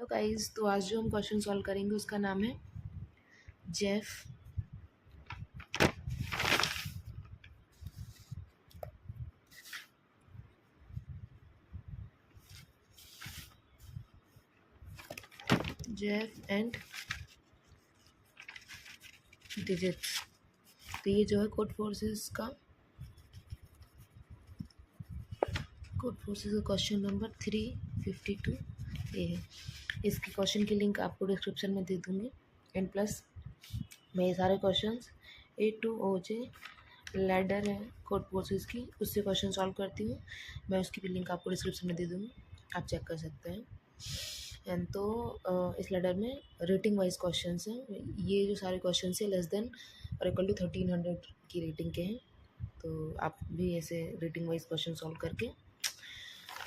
तो गाइस, तो आज जो हम क्वेश्चन सॉल्व करेंगे उसका नाम है जेफ एंड डिजिट्स। तो ये जो है कोड फोर्सेस का क्वेश्चन नंबर 352 ये है। इसके क्वेश्चन की लिंक आपको डिस्क्रिप्शन में दे दूँगी। एंड प्लस मैं ये सारे questions A to OJ ladder है कोड फोर्सेस की, उससे क्वेश्चन सॉल्व करती हूँ। मैं उसकी भी लिंक आपको डिस्क्रिप्शन में दे दूँगी, आप चेक कर सकते हैं। एंड तो इस लैडर में रेटिंग वाइज क्वेश्चंस हैं। ये जो सारे क्वेश्चंस हैं लेस देन और इक्वल टू 1300 की रेटिंग के हैं। तो आप भी ऐसे रेटिंग वाइज क्वेश्चन सॉल्व करके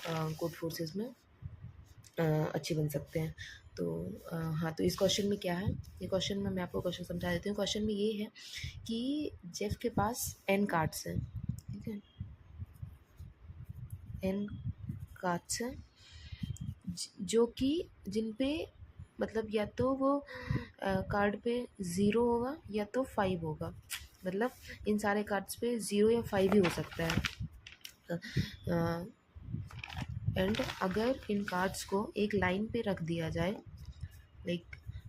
कोड फोर्सेस में अच्छे बन सकते हैं। तो हाँ, तो इस क्वेश्चन में क्या है, ये क्वेश्चन में मैं आपको क्वेश्चन समझा देती हूँ। क्वेश्चन में ये है कि जेफ के पास n कार्ड्स हैं, ठीक है, n कार्ड्स हैं जो कि जिन पे मतलब या तो वो कार्ड पे 0 होगा या तो 5 होगा। मतलब इन सारे कार्ड्स पे 0 या 5 ही हो सकता है। एंड अगर इन कार्ड्स को एक लाइन पे रख दिया जाए, लाइक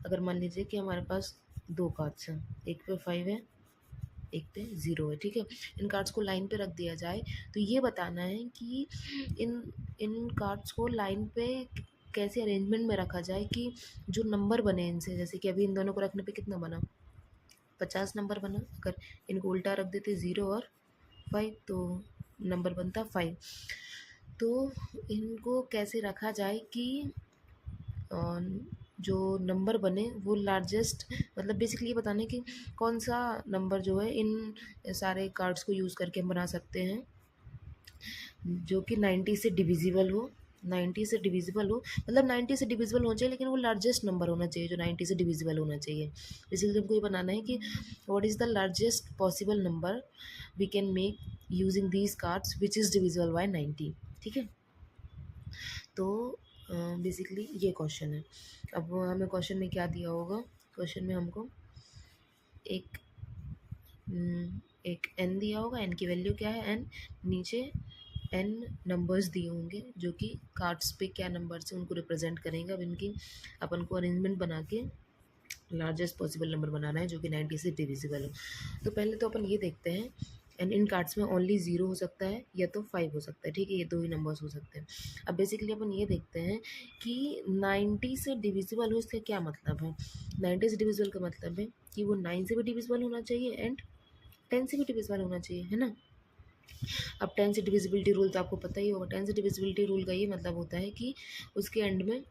अगर मान लीजिए कि हमारे पास 2 कार्ड्स हैं, एक पे 5 है एक पे 0 है, ठीक है। इन कार्ड्स को लाइन पे रख दिया जाए तो ये बताना है कि इन इन कार्ड्स को लाइन पे कैसे अरेंजमेंट में रखा जाए कि जो नंबर बने इनसे, जैसे कि अभी इन दोनों को रखने पे कितना बना, 50 नंबर बना। अगर इनको उल्टा रख देते 0 और 5 तो नंबर बनता 5। तो इनको कैसे रखा जाए कि जो नंबर बने वो लार्जेस्ट, मतलब बेसिकली ये बताना है कि कौन सा नंबर जो है इन सारे कार्ड्स को यूज़ करके हम बना सकते हैं जो कि 90 से डिविजिबल हो। 90 से डिविजिबल हो मतलब 90 से डिविजिबल होना चाहिए, लेकिन वो लार्जेस्ट नंबर होना चाहिए जो 90 से डिविजिबल होना चाहिए। बेसिकली हमको ये बनाना है कि what is the largest possible number we can make using these cards which is divisible by 90, ठीक है। तो बेसिकली ये क्वेश्चन है। अब हमें क्वेश्चन में क्या दिया होगा, क्वेश्चन में हमको एक n दिया होगा। n की वैल्यू क्या है, n नीचे n नंबर्स दिए होंगे जो कि कार्ड्स पे क्या नंबर से उनको रिप्रेजेंट करेंगे। अब इनकी अपन को अरेंजमेंट बना के लार्जेस्ट पॉसिबल नंबर बनाना है जो कि 90 से डिविजिबल हो। तो पहले तो अपन ये देखते हैं, एंड इन कार्ड्स में ओनली 0 हो सकता है या तो 5 हो सकता है, ठीक है, ये 2 ही नंबर्स हो सकते हैं। अब बेसिकली अपन ये देखते हैं कि 90 से डिविजिबल हो, इसका क्या मतलब है। 90 से डिविजिबल का मतलब है कि वो 9 से भी डिविजिबल होना चाहिए एंड 10 से भी डिविजिबल होना चाहिए, है ना। अब 10 से डिविजिबिलिटी रूल तो आपको पता ही होगा। 10 से डिविजिबिलिटी रूल का ये मतलब होता है कि उसके एंड में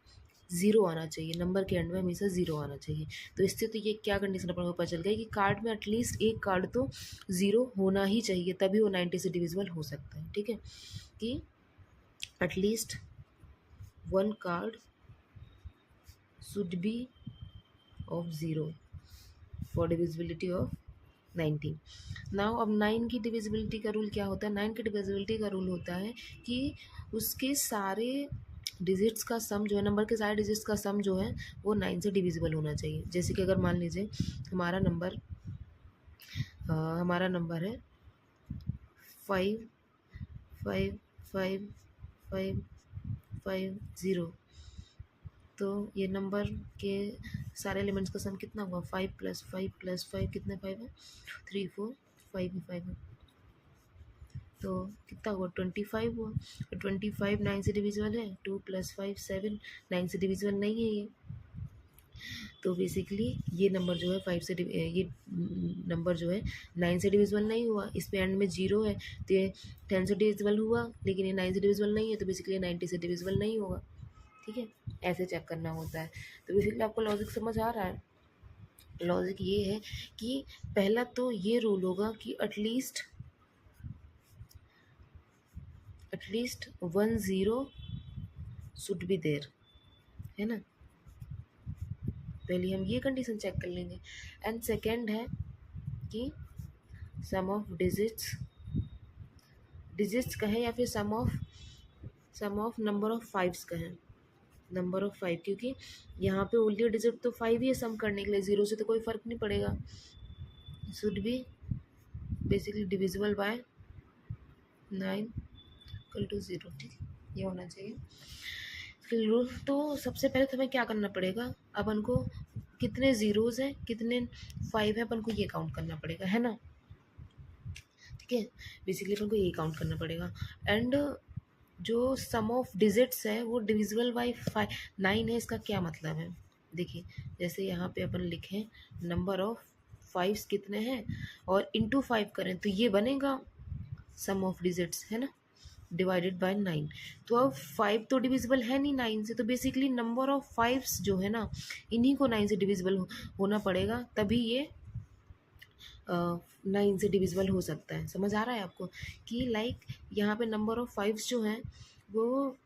0 आना चाहिए, नंबर के एंड में हमेशा 0 आना चाहिए। तो इससे तो ये क्या कंडीशन अपन को पता चल गई कि कार्ड में एटलीस्ट एक कार्ड तो 0 होना ही चाहिए, तभी वो 90 से डिविजिबल हो सकता है, ठीक है। कि at least 1 card should be of 0 for divisibility of 90। Now अब 9 की डिविजिबिलिटी का रूल क्या होता है, 9 की डिविजिबिलिटी का रूल होता है कि उसके सारे डिजिट्स का सम जो है, नंबर के सारे डिजिट्स का सम जो है वो 9 से डिविजिबल होना चाहिए। जैसे कि अगर मान लीजिए हमारा नंबर है 5555550। तो ये नंबर के सारे एलिमेंट्स का सम कितना हुआ, 5 + 5 + 5 कितने 5 है, 3 4 5 ही 5 है। तो कितना हुआ, 25 हुआ। तो 25 9 से डिविजिबल है, 2 + 5 7, 9 से डिविजिबल नहीं है ये। तो बेसिकली ये नंबर जो है 5 से ये नंबर जो है 9 से डिविजिबल नहीं हुआ, इस पे एंड में 0 है। तो ये 10 से डिविजिबल हुआ लेकिन ये 9 से डिविजिबल नहीं है, तो बेसिकली 90 से डिविजिबल नहीं होगा, ठीक है। ऐसे चेक करना होता है। तो बेसिकली आपको लॉजिक समझ आ रहा है। लॉजिक ये है कि पहला तो ये रूल होगा कि एटलीस्ट 1 0 शुड बी देयर, है ना। पहले हम ये कंडीशन चेक कर लेंगे। एंड सेकेंड है कि सम ऑफ डिजिट्स कहें या फिर सम ऑफ नंबर ऑफ फाइव्स कहें, नंबर ऑफ 5, क्योंकि यहाँ पे ओनली डिजिट तो 5 ही है सम करने के लिए, 0 से तो कोई फ़र्क नहीं पड़ेगा। Should be basically divisible by 9 equal to 0, ठीक है, ये होना चाहिए। फिर रूल तो सबसे पहले तो हमें क्या करना पड़ेगा, अपन को कितने ज़ीरोज़ हैं कितने 5 है अपन को ये काउंट करना पड़ेगा, है ना, ठीक है। बेसिकली अपन को ये काउंट करना पड़ेगा। एंड जो सम ऑफ डिजिट्स है वो डिविजिबल बाई 9 है। इसका क्या मतलब है, देखिए जैसे यहाँ पे अपन लिखें नंबर ऑफ 5 कितने हैं और इंटू 5 करें तो ये बनेगा सम ऑफ डिजिट्स, है ना, डिवाइडेड बाय 9। तो अब 5 तो डिविजिबल है नहीं 9 से, तो बेसिकली नंबर ऑफ 5 जो है ना इन्हीं को 9 से डिविजिबल होना पड़ेगा, तभी ये 9 से डिविजिबल हो सकता है। समझ आ रहा है आपको कि लाइक यहाँ पे नंबर ऑफ 5 जो हैं वो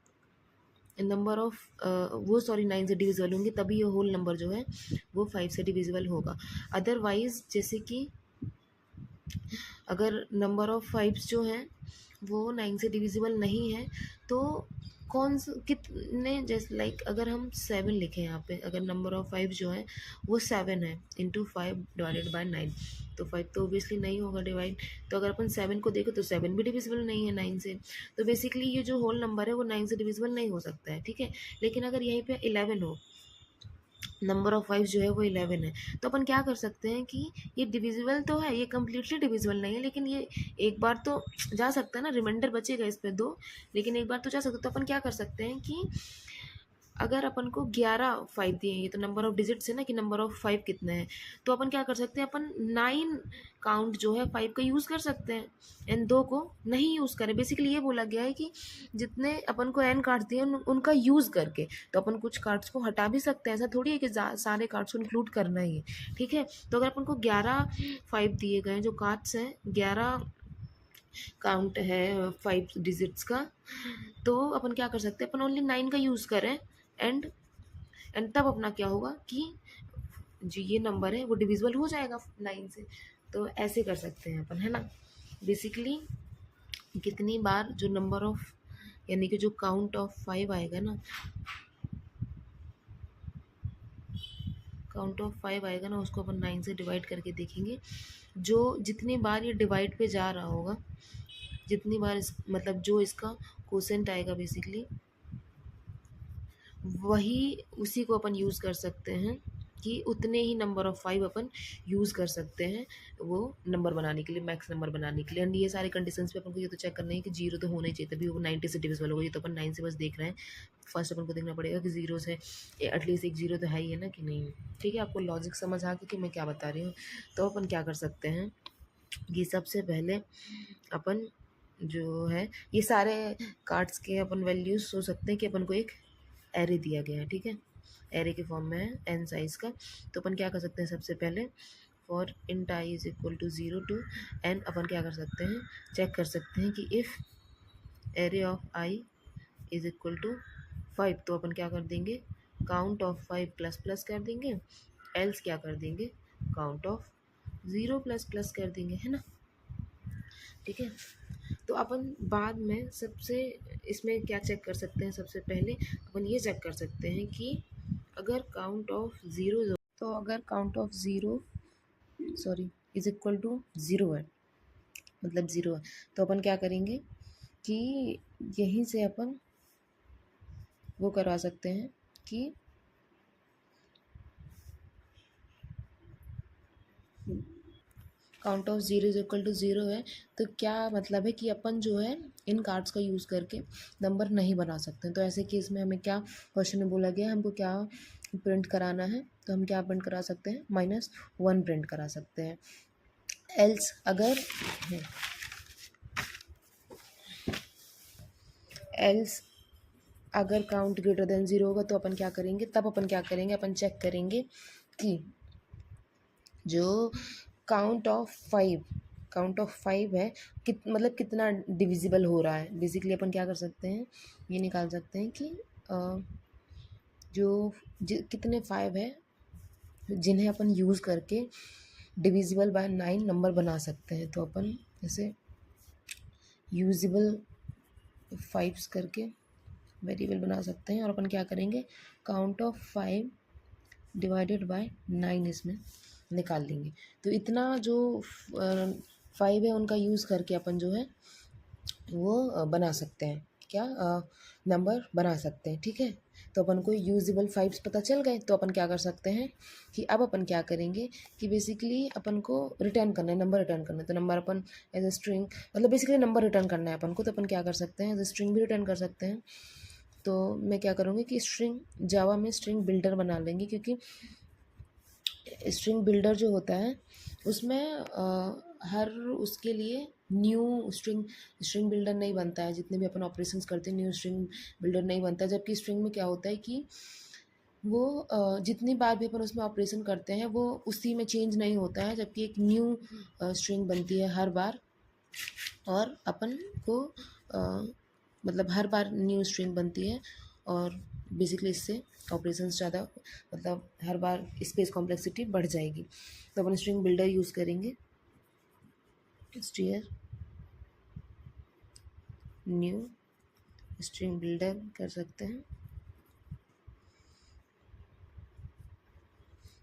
नंबर ऑफ वो सॉरी 9 से डिविजिबल होंगे, तभी ये होल नंबर जो है वो 5 से डिविजिबल होगा। अदरवाइज जैसे कि अगर नंबर ऑफ 5 जो हैं वो 9 से डिविजिबल नहीं है तो कितने, जैसे लाइक अगर हम 7 लिखें यहाँ पे, अगर नंबर ऑफ 5 जो है वो 7 है इंटू 5 डिवाइडेड बाय 9, तो 5 तो ओबियसली नहीं होगा डिवाइड। तो अगर अपन 7 को देखें तो 7 भी डिविजिबल नहीं है 9 से, तो बेसिकली ये जो होल नंबर है वो 9 से डिविजिबल नहीं हो सकता है, ठीक है। लेकिन अगर यहीं पे 11 हो, नंबर ऑफ 5 जो है वो 11 है, तो अपन क्या कर सकते हैं कि ये डिविजिबल तो है, ये कम्प्लीटली डिविजिबल नहीं है, लेकिन ये एक बार तो जा सकता है ना, रिमाइंडर बचेगा इस पे 2, लेकिन एक बार तो जा सकता है। तो अपन क्या कर सकते हैं कि अगर अपन को 11 5 दिए, ये तो नंबर ऑफ डिजिट्स है ना कि नंबर ऑफ 5 कितने हैं, तो अपन क्या कर सकते हैं, अपन 9 काउंट जो है 5 का यूज़ कर सकते हैं एंड 2 को नहीं यूज़ करें। बेसिकली ये बोला गया है कि जितने अपन को n कार्ड्स दिए उनका यूज़ करके, तो अपन कुछ कार्ड्स को हटा भी सकते हैं, ऐसा थोड़ी है कि सारे कार्ड्स को इंक्लूड करना ही है, ठीक है। तो अगर अपन को 11 5 दिए गए जो कार्ड्स हैं, 11 काउंट है 5 डिजिट्स का, तो अपन क्या कर सकते हैं, अपन ओनली 9 का यूज़ करें एंड तब अपना क्या होगा कि जो ये नंबर है वो डिविजिबल हो जाएगा 9 से। तो ऐसे कर सकते हैं अपन, है ना। बेसिकली कितनी बार जो नंबर ऑफ यानी कि जो काउंट ऑफ 5 आएगा ना, काउंट ऑफ 5 आएगा ना, उसको अपन 9 से डिवाइड करके देखेंगे। जो जितनी बार ये डिवाइड पे जा रहा होगा, जितनी बार मतलब जो इसका कोसेंट आएगा बेसिकली वही उसी को अपन यूज़ कर सकते हैं कि उतने ही नंबर ऑफ 5 अपन यूज़ कर सकते हैं वो नंबर बनाने के लिए, मैक्स नंबर बनाने के लिए। एंड ये सारे कंडीशंस पे अपन को ये तो चेक करना है कि 0 तो होना ही चाहिए, तभी वो 90 से डिविजिबल होगा। ये तो अपन 9 से बस देख रहे हैं, फर्स्ट अपन को देखना पड़ेगा कि 0 से एटलीस्ट एक 0 तो है ही है ना कि नहीं, ठीक है। आपको लॉजिक समझ आ गया कि मैं क्या बता रही हूँ। तो अपन क्या कर सकते हैं कि सबसे पहले अपन जो है ये सारे कार्ड्स के अपन वैल्यूज़ हो सकते हैं कि अपन को एक एरे दिया गया है, ठीक है, एरे के फॉर्म में है n साइज़ का। तो अपन क्या कर सकते हैं, सबसे पहले for int i is equal to 0 to n, अपन क्या कर सकते हैं, चेक कर सकते हैं कि if array of i is equal to 5, तो अपन क्या कर देंगे, काउंट ऑफ 5 प्लस प्लस कर देंगे, एल्स क्या कर देंगे, काउंट ऑफ 0 प्लस प्लस कर देंगे, है ना, ठीक है। तो अपन बाद में सबसे इसमें क्या चेक कर सकते हैं, सबसे पहले अपन ये चेक कर सकते हैं कि अगर काउंट ऑफ 0, तो अगर count of 0 sorry is equal to 0 है, मतलब 0 है, तो अपन क्या करेंगे कि यहीं से अपन वो करवा सकते हैं कि count of 0 is equal to 0 है, तो क्या मतलब है कि अपन जो है इन कार्ड्स का यूज़ करके नंबर नहीं बना सकते। तो ऐसे केस में हमें क्या क्वेश्चन में बोला गया, हमको क्या प्रिंट कराना है, तो हम क्या प्रिंट करा सकते हैं, -1 प्रिंट करा सकते हैं। एल्स अगर काउंट ग्रेटर देन 0 होगा तो अपन क्या करेंगे, तब अपन क्या करेंगे, अपन चेक करेंगे कि जो काउंट ऑफ 5 है मतलब कितना डिविजिबल हो रहा है। बेसिकली अपन क्या कर सकते हैं, ये निकाल सकते हैं कि कितने 5 है जिन्हें अपन यूज़ करके डिविजिबल बाय 9 नंबर बना सकते हैं। तो अपन जैसे यूजिबल 5 करके वेरिएबल बना सकते हैं और अपन क्या करेंगे, काउंट ऑफ 5 डिवाइडेड बाय 9 इसमें निकाल लेंगे। तो इतना जो 5 है उनका यूज़ करके अपन जो है वो बना सकते हैं, क्या नंबर बना सकते हैं। ठीक है, तो अपन को यूजेबल 5 पता चल गए। तो अपन क्या कर सकते हैं कि अब अपन क्या करेंगे कि बेसिकली अपन को रिटर्न करना है, नंबर रिटर्न करना है। तो नंबर अपन एज ए स्ट्रिंग, मतलब बेसिकली नंबर रिटर्न करना है अपन को, तो अपन क्या कर सकते हैं, एज ए स्ट्रिंग भी रिटर्न कर सकते हैं। तो मैं क्या करूँगी कि स्ट्रिंग, जावा में स्ट्रिंग बिल्डर बना लेंगे, क्योंकि स्ट्रिंग बिल्डर जो होता है उसमें हर उसके लिए न्यू स्ट्रिंग बिल्डर नहीं बनता है। जितने भी अपन ऑपरेशंस करते हैं न्यू स्ट्रिंग बिल्डर नहीं बनता है। जबकि स्ट्रिंग में क्या होता है कि वो जितनी बार भी अपन उसमें ऑपरेशन करते हैं वो उसी में चेंज नहीं होता है, जबकि एक न्यू स्ट्रिंग बनती है हर बार। और अपन को मतलब हर बार न्यू स्ट्रिंग बनती है, और बेसिकली इससे ऑपरेशंस ज़्यादा, मतलब हर बार स्पेस कॉम्प्लेक्सिटी बढ़ जाएगी। तो अपन स्ट्रिंग बिल्डर यूज़ करेंगे, स्ट्रियर न्यू स्ट्रिंग बिल्डर कर सकते हैं।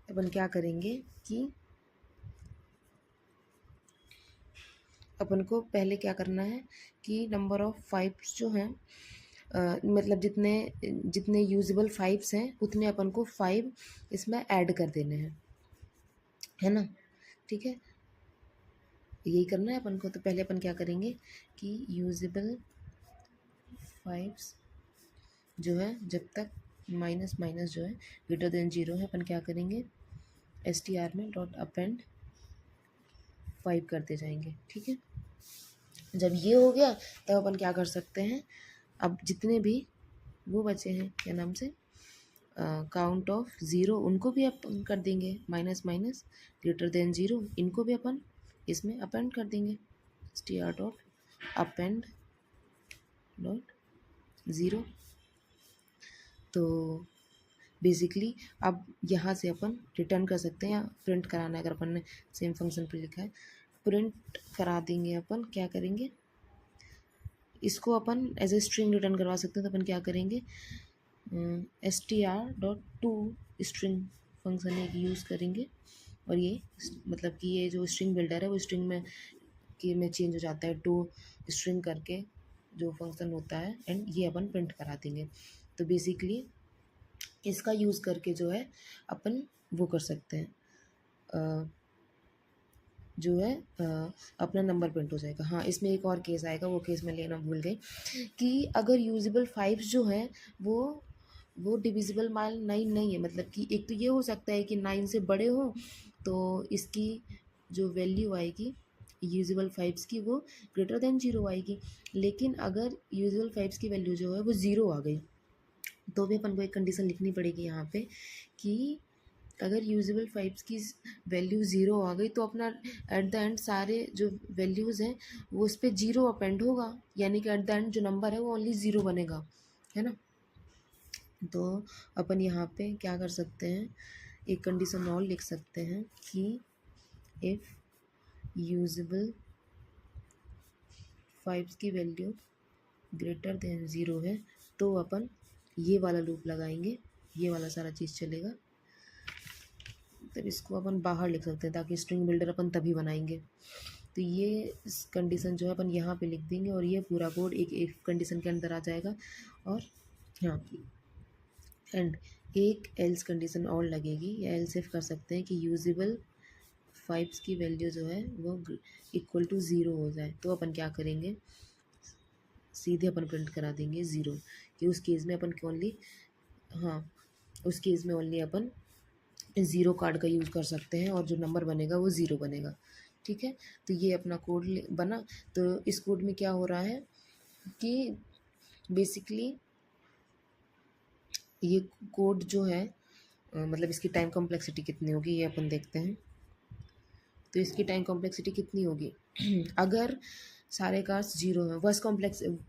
अपन क्या करेंगे कि अपन को पहले क्या करना है कि नंबर ऑफ 5 जो हैं, मतलब जितने जितने यूजेबल 5 हैं उतने अपन को 5 इसमें ऐड कर देने हैं, है ना। ठीक है, यही करना है अपन को। तो पहले अपन क्या करेंगे कि यूजेबल 5 जो है, जब तक माइनस माइनस जो है ग्रेटर देन 0 है, अपन क्या करेंगे str में डॉट अपेंड 5 करते जाएंगे। ठीक है, जब ये हो गया तब अपन क्या कर सकते हैं, अब जितने भी वो बचे हैं क्या नाम से काउंट ऑफ 0, उनको भी अपन कर देंगे माइनस माइनस ग्रेटर देन 0, इनको भी अपन इसमें अपेंड कर देंगे str डॉट अपेंड डॉट 0। तो बेसिकली अब यहाँ से अपन रिटर्न कर सकते हैं या प्रिंट कराना है, अगर अपन ने सेम फंक्शन पर लिखा है प्रिंट करा देंगे। अपन क्या करेंगे, इसको अपन एज ए स्ट्रिंग रिटर्न करवा सकते हैं। तो अपन क्या करेंगे str dot to string function एक यूज़ करेंगे, और ये मतलब कि ये जो स्ट्रिंग बिल्डर है वो स्ट्रिंग में चेंज हो जाता है टू स्ट्रिंग करके जो फंक्शन होता है, एंड ये अपन प्रिंट करा देंगे। तो बेसिकली इसका यूज़ करके जो है अपन वो कर सकते हैं, जो है अपना नंबर प्रिंट हो जाएगा। हाँ, इसमें एक और केस आएगा, वो केस मैं लेना भूल गई कि अगर यूजेबल 5 जो है वो डिविजिबल बाय 9 नहीं है। मतलब कि एक तो ये हो सकता है कि 9 से बड़े हो, तो इसकी जो वैल्यू आएगी यूजेबल 5 की वो ग्रेटर देन 0 आएगी। लेकिन अगर यूजेबल 5 की वैल्यू जो है वो 0 आ गई, तो भी अपन को एक कंडीशन लिखनी पड़ेगी यहाँ पे कि अगर यूजेबल 5 की वैल्यू 0 आ गई तो अपना एट द एंड सारे जो वैल्यूज़ हैं वो उस पर 0 अपेंड होगा, यानी कि एट द एंड जो नंबर है वो ओनली 0 बनेगा, है ना। तो अपन यहाँ पे क्या कर सकते हैं, एक कंडीशन और लिख सकते हैं कि इफ़ यूजेबल 5 की वैल्यू ग्रेटर देन 0 है तो अपन ये वाला लूप लगाएंगे, ये वाला सारा चीज़ चलेगा। तब इसको अपन बाहर लिख सकते हैं ताकि स्ट्रिंग बिल्डर अपन तभी बनाएंगे। तो ये कंडीशन जो है अपन यहाँ पे लिख देंगे, और ये पूरा कोड एक कंडीशन के अंदर आ जाएगा। और हाँ, एंड एक एल्स कंडीशन और लगेगी, या एल्स इफ कर सकते हैं कि यूजेबल 5 की वैल्यू जो है वो इक्वल टू 0 हो जाए। तो अपन क्या करेंगे, सीधे अपन प्रिंट करा देंगे 0, कि उस केस में अपन ओनली, हाँ उस केस में ओनली अपन 0 कार्ड का यूज़ कर सकते हैं, और जो नंबर बनेगा वो 0 बनेगा। ठीक है, तो ये अपना कोड बना। तो इस कोड में क्या हो रहा है कि बेसिकली ये कोड जो है मतलब इसकी टाइम कॉम्प्लेक्सिटी कितनी होगी ये अपन देखते हैं। तो इसकी टाइम कॉम्प्लेक्सिटी कितनी होगी अगर सारे कार्ड्स 0 हैं,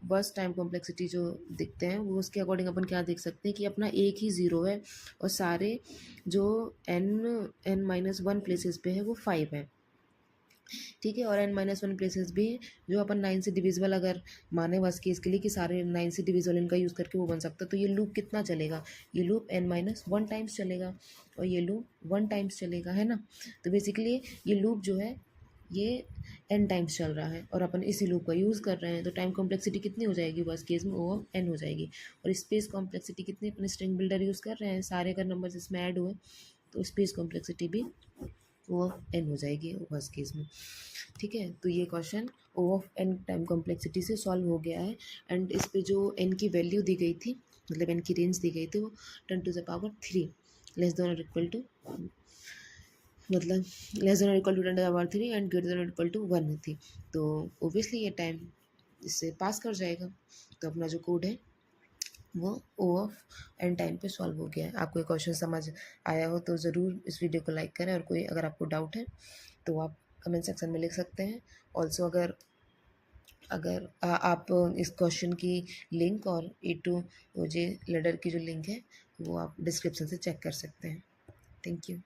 वर्स्ट टाइम कॉम्प्लेक्सिटी जो दिखते हैं वो उसके अकॉर्डिंग अपन क्या देख सकते हैं कि अपना एक ही 0 है, और सारे जो n-1 प्लेसेस पे है वो 5 है। ठीक है। और n-1 प्लेसेस भी हैं जो अपन 9 से डिविजिबल अगर माने वर्स्ट केस के लिए कि सारे 9 से डिविजिबल इनका यूज़ करके वो बन सकता है, तो ये लूप कितना चलेगा, ये लूप n-1 टाइम्स चलेगा और ये लूप 1 टाइम्स चलेगा, है ना। तो बेसिकली ये लूप जो है ये n टाइम्स चल रहा है और अपन इसी लूप का यूज़ कर रहे हैं, तो टाइम कॉम्प्लेक्सिटी कितनी हो जाएगी वर्स्ट केस में, वो n हो जाएगी। और स्पेस कॉम्प्लेक्सिटी कितनी, अपन स्ट्रिंग बिल्डर यूज़ कर रहे हैं, सारे अगर नंबर इसमें ऐड हुए तो स्पेस कॉम्प्लेक्सिटी भी वो n हो जाएगी वर्स्ट केस में। ठीक है, तो ये question O of n time complexity से सॉल्व हो गया है। एंड इस पे जो n की वैल्यू दी गई थी, मतलब n की रेंज दी गई थी, वो 10⁻³ लेस देन और इक्वल टू, मतलब लेस देन और equal to 10⁻³ and greater than और इक्वल टू 1 थी। तो ओबियसली ये टाइम इससे पास कर जाएगा। तो अपना जो कोड है वो ओ ऑफ एन टाइम पे सॉल्व हो गया है। आपको ये क्वेश्चन समझ आया हो तो ज़रूर इस वीडियो को लाइक करें, और कोई अगर आपको डाउट है तो आप कमेंट सेक्शन में लिख सकते हैं। ऑल्सो अगर अगर आप इस क्वेश्चन की लिंक और E2 OJ लैडर की जो लिंक है वो आप डिस्क्रिप्शन से चेक कर सकते हैं। Thank you.